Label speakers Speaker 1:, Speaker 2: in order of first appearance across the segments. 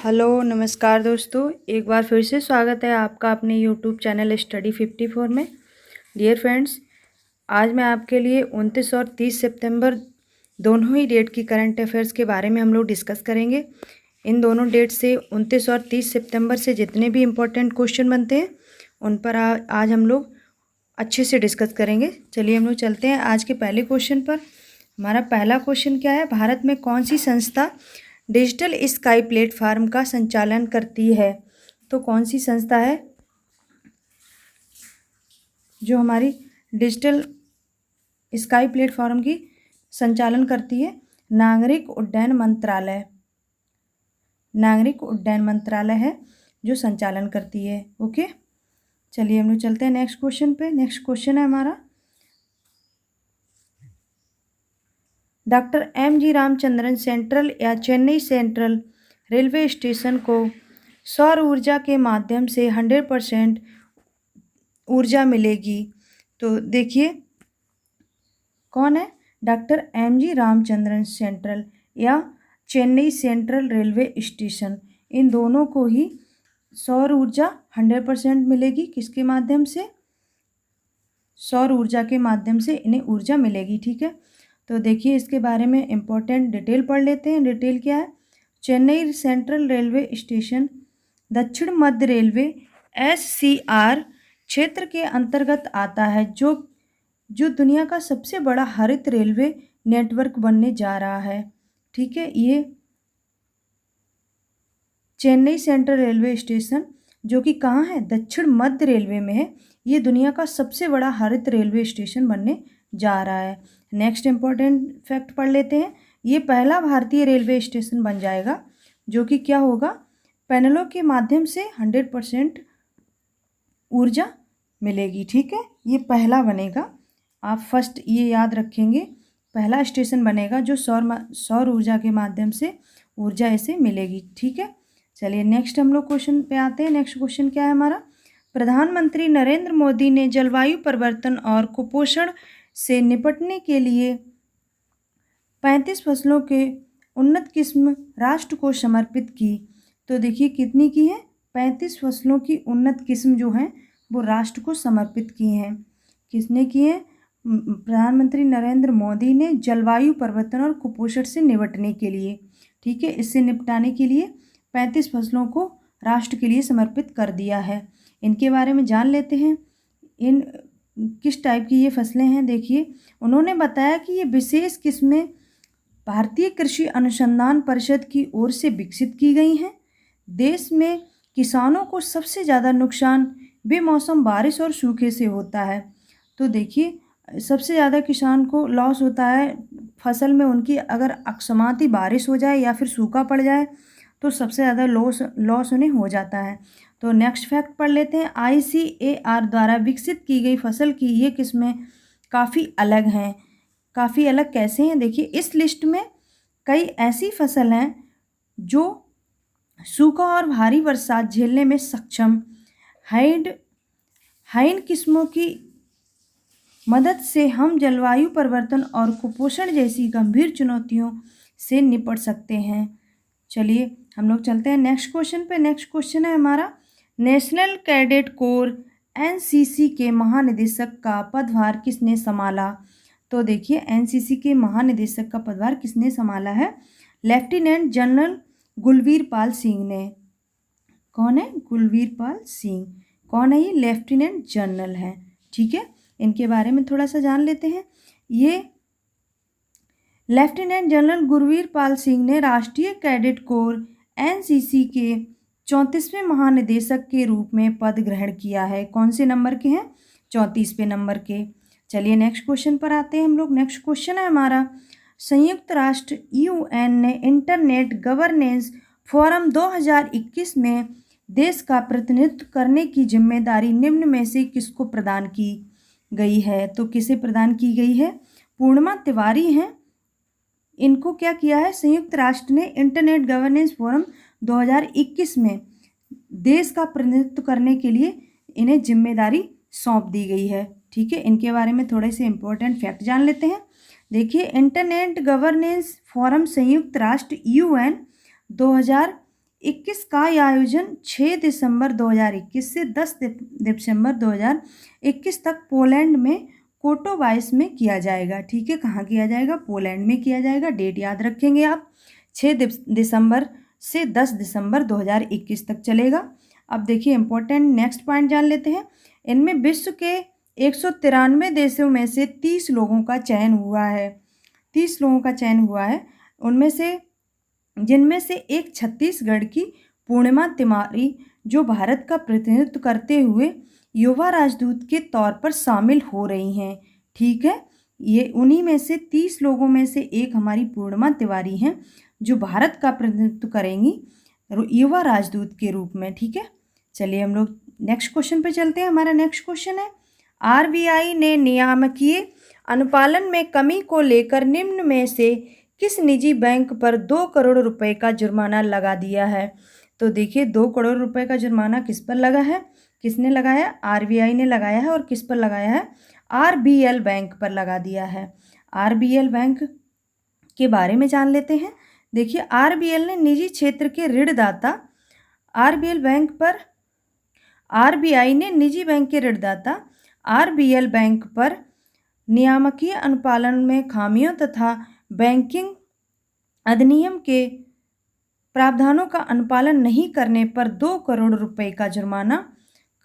Speaker 1: Hello नमस्कार दोस्तों, एक बार फिर से स्वागत है आपका अपने यूट्यूब चैनल स्टडी 54 में। डियर फ्रेंड्स, आज मैं आपके लिए 29 और 30 सितंबर दोनों ही डेट की करंट अफेयर्स के बारे में हम लोग डिस्कस करेंगे। इन दोनों डेट से 29 और 30 सितंबर से जितने भी इम्पोर्टेंट क्वेश्चन बनते हैं उन पर आज हम लोग अच्छे से डिस्कस करेंगे। चलिए हम लोग चलते हैं आज के पहले क्वेश्चन पर। हमारा पहला क्वेश्चन क्या है? भारत में कौन सी संस्था डिजिटल स्काई प्लेटफॉर्म का संचालन करती है? तो कौन सी संस्था है जो हमारी डिजिटल स्काई प्लेटफॉर्म की संचालन करती है? नागरिक उड्डयन मंत्रालय। नागरिक उड्डयन मंत्रालय है जो संचालन करती है। ओके, चलिए हम लोग चलते हैं नेक्स्ट क्वेश्चन पे। नेक्स्ट क्वेश्चन है हमारा, डॉक्टर एम.जी. रामचंद्रन सेंट्रल या चेन्नई सेंट्रल रेलवे स्टेशन को सौर ऊर्जा के माध्यम से 100% ऊर्जा मिलेगी। तो देखिए कौन है? Doctor MG. रामचंद्रन सेंट्रल या चेन्नई सेंट्रल रेलवे स्टेशन, इन दोनों को ही सौर ऊर्जा 100% मिलेगी। किसके माध्यम से? सौर ऊर्जा के माध्यम से इन्हें ऊर्जा मिलेगी। ठीक है, तो देखिए इसके बारे में इम्पोर्टेंट डिटेल पढ़ लेते हैं। डिटेल क्या है? चेन्नई सेंट्रल रेलवे स्टेशन दक्षिण मध्य रेलवे SCR क्षेत्र के अंतर्गत आता है, जो दुनिया का सबसे बड़ा हरित रेलवे नेटवर्क बनने जा रहा है। ठीक है, ये चेन्नई सेंट्रल रेलवे स्टेशन जो कि कहाँ है? दक्षिण मध्य रेलवे में है। ये दुनिया का सबसे बड़ा हरित रेलवे स्टेशन बनने जा रहा है। नेक्स्ट इम्पोर्टेंट फैक्ट पढ़ लेते हैं। ये पहला भारतीय रेलवे स्टेशन बन जाएगा जो कि क्या होगा? पैनलों के माध्यम से 100% ऊर्जा मिलेगी। ठीक है, ये पहला बनेगा। आप फर्स्ट ये याद रखेंगे, पहला स्टेशन बनेगा जो सौर ऊर्जा के माध्यम से ऊर्जा ऐसे मिलेगी। ठीक है, चलिए नेक्स्ट हम लोग क्वेश्चन पे आते हैं। नेक्स्ट क्वेश्चन क्या है हमारा? प्रधानमंत्री नरेंद्र मोदी ने जलवायु परिवर्तन और कुपोषण से निपटने के लिए 35 फसलों के उन्नत किस्म राष्ट्र को समर्पित की। तो देखिए कितनी की है? 35 फसलों की उन्नत किस्म जो हैं वो राष्ट्र को समर्पित की हैं। किसने की है? प्रधानमंत्री नरेंद्र मोदी ने जलवायु परिवर्तन और कुपोषण से निपटने के लिए, ठीक है, इससे निपटाने के लिए 35 फसलों को राष्ट्र के लिए समर्पित कर दिया है। इनके बारे में जान लेते हैं। इन किस टाइप की ये फसलें हैं? देखिए उन्होंने बताया कि ये विशेष किस्में भारतीय कृषि अनुसंधान परिषद की ओर से विकसित की गई हैं। देश में किसानों को सबसे ज़्यादा नुकसान बेमौसम बारिश और सूखे से होता है। तो देखिए सबसे ज़्यादा किसान को लॉस होता है फसल में उनकी, अगर अकस्माती बारिश हो जाए या फिर सूखा पड़ जाए तो सबसे ज़्यादा लॉस उन्हें हो जाता है। तो नेक्स्ट फैक्ट पढ़ लेते हैं। ICAR द्वारा विकसित की गई फसल की ये किस्में काफ़ी अलग हैं। काफ़ी अलग कैसे हैं? देखिए इस लिस्ट में कई ऐसी फसल हैं जो सूखा और भारी बरसात झेलने में सक्षम हाइन किस्मों की मदद से हम जलवायु परिवर्तन और कुपोषण जैसी गंभीर चुनौतियों से निपट सकते हैं। चलिए हम लोग चलते हैं नेक्स्ट क्वेश्चन पे। नेक्स्ट क्वेश्चन है हमारा, नेशनल कैडेट कोर NCC के महानिदेशक का पदभार किसने संभाला? तो देखिए NCC के महानिदेशक का पदभार किसने संभाला है? लेफ्टिनेंट जनरल गुलवीर पाल सिंह ने। कौन है? गुलवीर पाल सिंह। कौन है ये? लेफ्टिनेंट जनरल है। ठीक है, इनके बारे में थोड़ा सा जान लेते हैं। ये लेफ्टिनेंट जनरल गुरवीर पाल सिंह ने राष्ट्रीय कैडेट कोर NCC के 34वें महानिदेशक के रूप में पद ग्रहण किया है। कौन से नंबर के हैं? 34वें नंबर के। चलिए नेक्स्ट क्वेश्चन पर आते हैं हम लोग। नेक्स्ट क्वेश्चन है हमारा, संयुक्त राष्ट्र UN ने इंटरनेट गवर्नेंस फोरम 2021 में देश का प्रतिनिधित्व करने की जिम्मेदारी निम्न में से किसको प्रदान की गई है? तो किसे प्रदान की गई है? पूर्णिमा तिवारी हैं। इनको क्या किया है? संयुक्त राष्ट्र ने इंटरनेट गवर्नेंस फोरम 2021 में देश का प्रतिनिधित्व करने के लिए इन्हें जिम्मेदारी सौंप दी गई है। ठीक है, इनके बारे में थोड़े से इम्पोर्टेंट फैक्ट जान लेते हैं। देखिए इंटरनेट गवर्नेंस फोरम संयुक्त राष्ट्र UN 21 का यह आयोजन 6 दिसंबर 2021 से 10 दिसंबर 2021 तक पोलैंड में कोटोवाइस में किया जाएगा। ठीक है, कहाँ किया जाएगा? पोलैंड में किया जाएगा। डेट याद रखेंगे आप, 6 दिसंबर से 10 दिसंबर 2021 तक चलेगा। अब देखिए इम्पोर्टेंट नेक्स्ट पॉइंट जान लेते हैं। इनमें विश्व के 193 देशों में से 30 लोगों का चयन हुआ है। 30 लोगों का चयन हुआ है, उनमें से जिनमें से एक छत्तीसगढ़ की पूर्णिमा तिवारी जो भारत का प्रतिनिधित्व करते हुए युवा राजदूत के तौर पर शामिल हो रही हैं। ठीक है, ये उन्हीं में से 30 लोगों में से एक हमारी पूर्णिमा तिवारी हैं जो भारत का प्रतिनिधित्व करेंगी युवा राजदूत के रूप में। ठीक है, चलिए हम लोग नेक्स्ट क्वेश्चन पे चलते हैं। हमारा नेक्स्ट क्वेश्चन है, आरबीआई ने नियामकीय अनुपालन में कमी को लेकर निम्न में से किस निजी बैंक पर 2 करोड़ रुपए का जुर्माना लगा दिया है? तो देखिए 2 करोड़ रुपए का जुर्माना किस पर लगा है? किसने लगाया? आरबीआई ने लगाया है। और किस पर लगाया है? आरबीएल बैंक पर लगा दिया है। आरबीएल बैंक के बारे में जान लेते हैं। देखिए आरबीएल ने निजी क्षेत्र के ऋणदाता आरबीआई ने निजी बैंक के ऋणदाता आरबीएल बैंक पर नियामकीय अनुपालन में खामियों तथा बैंकिंग अधिनियम के प्रावधानों का अनुपालन नहीं करने पर 2 करोड़ रुपए का जुर्माना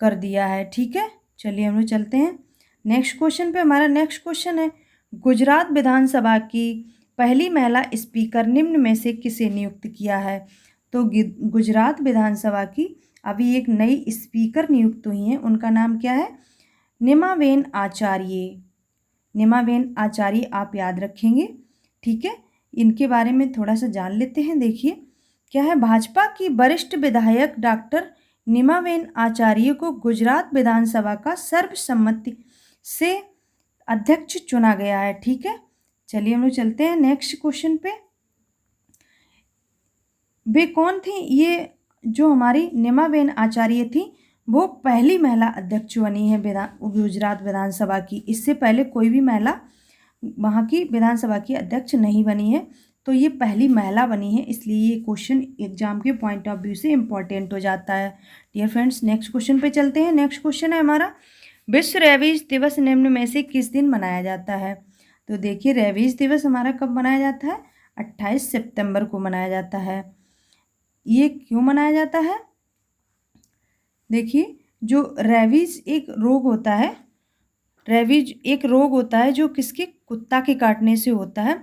Speaker 1: कर दिया है। ठीक है, चलिए हम लोग चलते हैं नेक्स्ट क्वेश्चन पे। हमारा नेक्स्ट क्वेश्चन है, गुजरात विधानसभा की पहली महिला स्पीकर निम्न में से किसे नियुक्त किया है? तो गुजरात विधानसभा की अभी एक नई स्पीकर नियुक्त हुई हैं, उनका नाम क्या है? निमाबेन आचार्य। निमाबेन आचार्य आप याद रखेंगे। ठीक है, इनके बारे में थोड़ा सा जान लेते हैं। देखिए क्या है, भाजपा की वरिष्ठ विधायक डॉक्टर निमाबेन आचार्य को गुजरात विधानसभा का सर्वसम्मति से अध्यक्ष चुना गया है। ठीक है, चलिए हम लोग चलते हैं नेक्स्ट क्वेश्चन पे। वे कौन थी? ये जो हमारी निमाबेन आचार्य थी वो पहली महिला अध्यक्ष बनी है गुजरात विधानसभा की। इससे पहले कोई भी महिला वहाँ की विधानसभा की अध्यक्ष नहीं बनी है, तो ये पहली महिला बनी है, इसलिए ये क्वेश्चन एग्जाम के पॉइंट ऑफ व्यू से इम्पॉर्टेंट हो जाता है। डियर फ्रेंड्स, नेक्स्ट क्वेश्चन पे चलते हैं। नेक्स्ट क्वेश्चन है हमारा, विश्व रेबीज दिवस निम्न में से किस दिन मनाया जाता है? तो देखिए रेबीज दिवस हमारा कब मनाया जाता है? 28 सितंबर को मनाया जाता है। ये क्यों मनाया जाता है? देखिए जो रेबीज एक रोग होता है, रेबीज एक रोग होता है जो किसके? कुत्ता के काटने से होता है,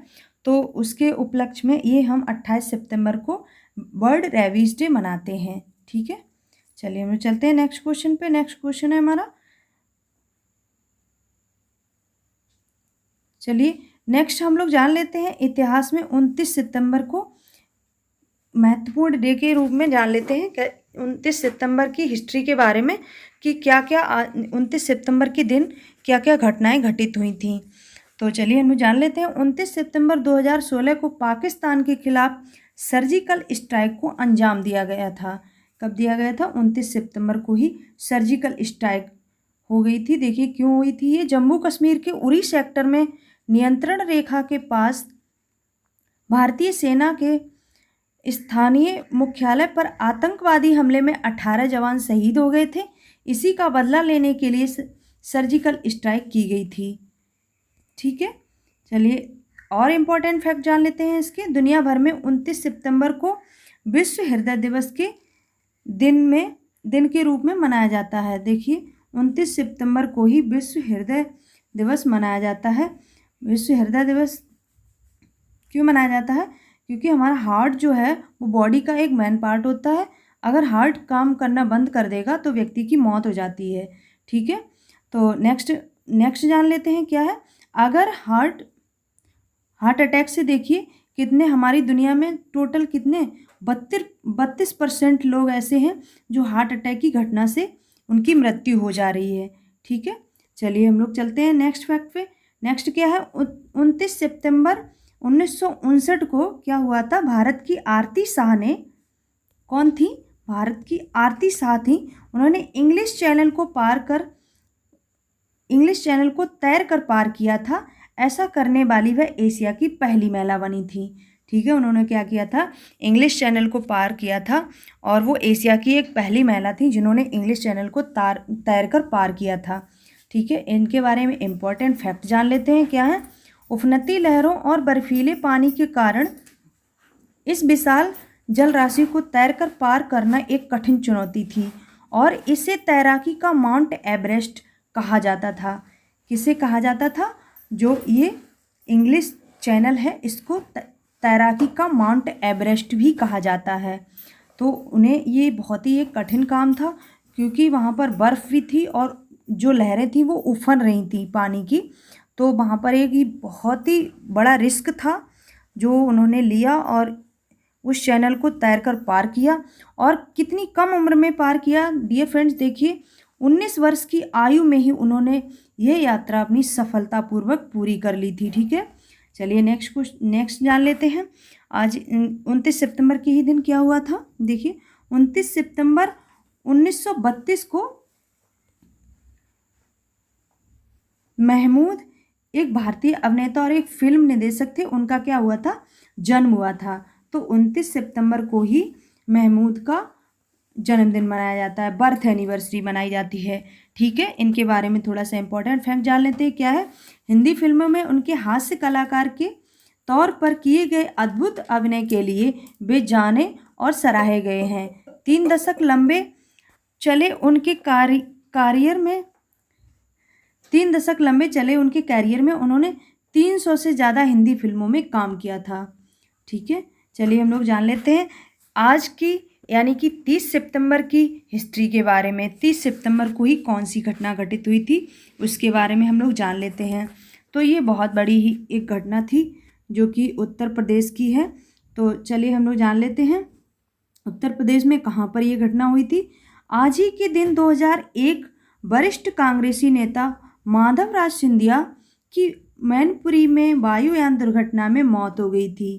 Speaker 1: तो उसके उपलक्ष्य में ये हम 28 सितंबर को वर्ल्ड रेबीज डे मनाते हैं। ठीक है, चलिए हम चलते हैं नेक्स्ट क्वेश्चन पे। नेक्स्ट क्वेश्चन है हमारा, चलिए नेक्स्ट हम लोग जान लेते हैं इतिहास में 29 सितंबर को महत्वपूर्ण डे के रूप में जान लेते हैं। 29 सितंबर की हिस्ट्री के बारे में कि क्या क्या 29 सितंबर के दिन क्या क्या घटनाएं घटित हुई थी। तो चलिए हम जान लेते हैं। 29 सितंबर 2016 को पाकिस्तान के खिलाफ सर्जिकल स्ट्राइक को अंजाम दिया गया था। कब दिया गया था? 29 सितंबर को ही सर्जिकल स्ट्राइक हो गई थी। देखिए क्यों हुई थी ये? जम्मू कश्मीर के उरी सेक्टर में नियंत्रण रेखा के पास भारतीय सेना के स्थानीय मुख्यालय पर आतंकवादी हमले में 18 जवान शहीद हो गए थे। इसी का बदला लेने के लिए सर्जिकल स्ट्राइक की गई थी। ठीक है, चलिए और इम्पोर्टेंट फैक्ट जान लेते हैं इसके। दुनिया भर में 29 सितंबर को विश्व हृदय दिवस के दिन के रूप में मनाया जाता है। देखिए 29 सितंबर को ही विश्व हृदय दिवस मनाया जाता है। विश्व हृदय दिवस क्यों मनाया जाता है? क्योंकि हमारा हार्ट जो है वो बॉडी का एक मेन पार्ट होता है। अगर हार्ट काम करना बंद कर देगा तो व्यक्ति की मौत हो जाती है। ठीक है, तो नेक्स्ट जान लेते हैं क्या है। अगर हार्ट अटैक से देखिए कितने हमारी दुनिया में टोटल कितने 32% लोग ऐसे हैं जो हार्ट अटैक की घटना से उनकी मृत्यु हो जा रही है। ठीक है, चलिए हम लोग चलते हैं नेक्स्ट फैक्ट पे। नेक्स्ट क्या है, 29 सितंबर 1959 को क्या हुआ था? भारत की आरती शाह ने, कौन थी? भारत की आरती शाह थी। उन्होंने इंग्लिश चैनल को तैर कर पार किया था। ऐसा करने वाली वह एशिया की पहली महिला बनी थी। ठीक है। उन्होंने क्या किया था, इंग्लिश चैनल को पार किया था और वो एशिया की एक पहली महिला थी जिन्होंने इंग्लिश चैनल को तैरकर पार किया था। ठीक है। इनके बारे में इम्पोर्टेंट फैक्ट जान लेते हैं क्या है। उफनती लहरों और बर्फीले पानी के कारण इस विशाल जल राशि को तैरकर पार करना एक कठिन चुनौती थी और इसे तैराकी का माउंट एवरेस्ट कहा जाता था। किसे कहा जाता था? जो ये इंग्लिश चैनल है इसको तैराकी का माउंट एवरेस्ट भी कहा जाता है। तो उन्हें ये बहुत ही एक कठिन काम था क्योंकि वहाँ पर बर्फ़ भी थी और जो लहरें थी वो उफन रही थी पानी की। तो वहाँ पर एक बहुत ही बड़ा रिस्क था जो उन्होंने लिया और उस चैनल को तैरकर पार किया। और कितनी कम उम्र में पार किया डियर फ्रेंड्स, देखिए 19 वर्ष की आयु में ही उन्होंने ये यात्रा अपनी सफलतापूर्वक पूरी कर ली थी। ठीक है। चलिए नेक्स्ट जान लेते हैं। आज 29 सितंबर के ही दिन क्या हुआ था। देखिए 29 सितंबर 1932 को महमूद एक भारतीय अभिनेता और एक फिल्म निर्देशक थे, उनका क्या हुआ था, जन्म हुआ था। तो 29 सितंबर को ही महमूद का जन्मदिन मनाया जाता है, बर्थ एनिवर्सरी मनाई जाती है। ठीक है। इनके बारे में थोड़ा सा इंपॉर्टेंट फैक्ट जान लेते हैं क्या है। हिंदी फिल्मों में उनके हास्य कलाकार के तौर पर किए गए अद्भुत अभिनय के लिए वे जाने और सराहे गए हैं। 3 दशक लंबे चले उनके कैरियर में उन्होंने 300 से ज़्यादा हिंदी फिल्मों में काम किया था। ठीक है। चलिए हम लोग जान लेते हैं आज की यानी कि 30 सितंबर की हिस्ट्री के बारे में। 30 सितंबर को ही कौन सी घटना घटित हुई थी उसके बारे में हम लोग जान लेते हैं। तो ये बहुत बड़ी ही एक घटना थी जो कि उत्तर प्रदेश की है। तो चलिए हम लोग जान लेते हैं उत्तर प्रदेश में कहाँ पर ये घटना हुई थी। आज ही के दिन 2001 वरिष्ठ कांग्रेसी नेता माधवराज सिंधिया की मैनपुरी में वायुयान दुर्घटना में मौत हो गई थी।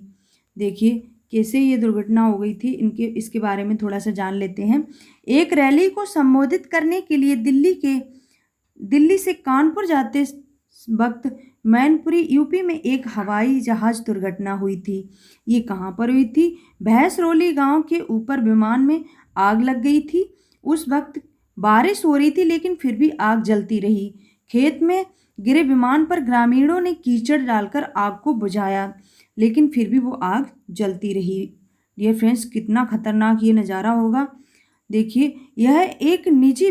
Speaker 1: देखिए कैसे ये दुर्घटना हो गई थी, इसके बारे में थोड़ा सा जान लेते हैं। एक रैली को संबोधित करने के लिए दिल्ली से कानपुर जाते वक्त मैनपुरी यूपी में एक हवाई जहाज दुर्घटना हुई थी। ये कहाँ पर हुई थी? भैंसरोली गांव के ऊपर विमान में आग लग गई थी। उस वक्त बारिश हो रही थी लेकिन फिर भी आग जलती रही। खेत में गिरे विमान पर ग्रामीणों ने कीचड़ डालकर आग को बुझाया लेकिन फिर भी वो आग जलती रही। डियर फ्रेंड्स कितना खतरनाक ये नज़ारा होगा। देखिए यह एक निजी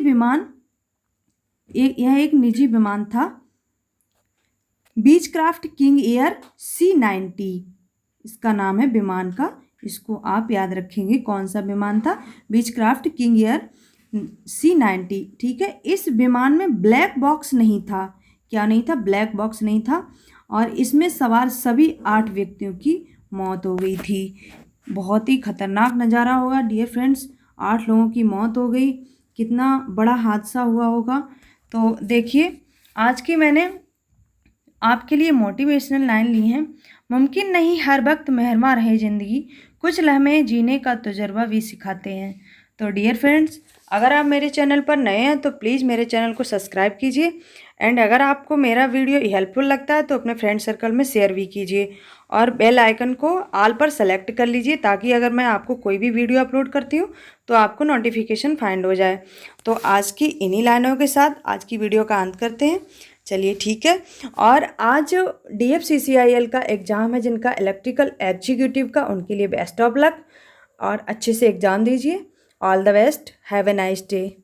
Speaker 1: विमान था, बीचक्राफ्ट किंग एयर C-90 इसका नाम है विमान का। इसको आप याद रखेंगे कौन सा विमान था, बीचक्राफ्ट किंग एयर C-90। ठीक है। इस विमान में ब्लैक बॉक्स नहीं था। क्या नहीं था? ब्लैक बॉक्स नहीं था और इसमें सवार सभी 8 व्यक्तियों की मौत हो गई थी। बहुत ही खतरनाक नज़ारा होगा डियर फ्रेंड्स, 8 लोगों की मौत हो गई, कितना बड़ा हादसा हुआ होगा। तो देखिए आज की मैंने आपके लिए मोटिवेशनल लाइन ली हैं। मुमकिन नहीं हर वक्त मेहरमा रहे ज़िंदगी, कुछ लम्हे जीने का तजुर्बा भी सिखाते हैं। तो डियर फ्रेंड्स अगर आप मेरे चैनल पर नए हैं तो प्लीज़ मेरे चैनल को सब्सक्राइब कीजिए एंड अगर आपको मेरा वीडियो हेल्पफुल लगता है तो अपने फ्रेंड सर्कल में शेयर भी कीजिए और बेल आइकन को ऑल पर सेलेक्ट कर लीजिए ताकि अगर मैं आपको कोई भी वीडियो अपलोड करती हूँ तो आपको नोटिफिकेशन फाइंड हो जाए। तो आज की इन्हीं लाइनों के साथ आज की वीडियो का अंत करते हैं। चलिए ठीक है। और आज DFCCIL का एग्ज़ाम है जिनका इलेक्ट्रिकल एग्जीक्यूटिव का, उनके लिए बेस्ट ऑफ लक और अच्छे से एग्ज़ाम दीजिए। All the best, have a nice day.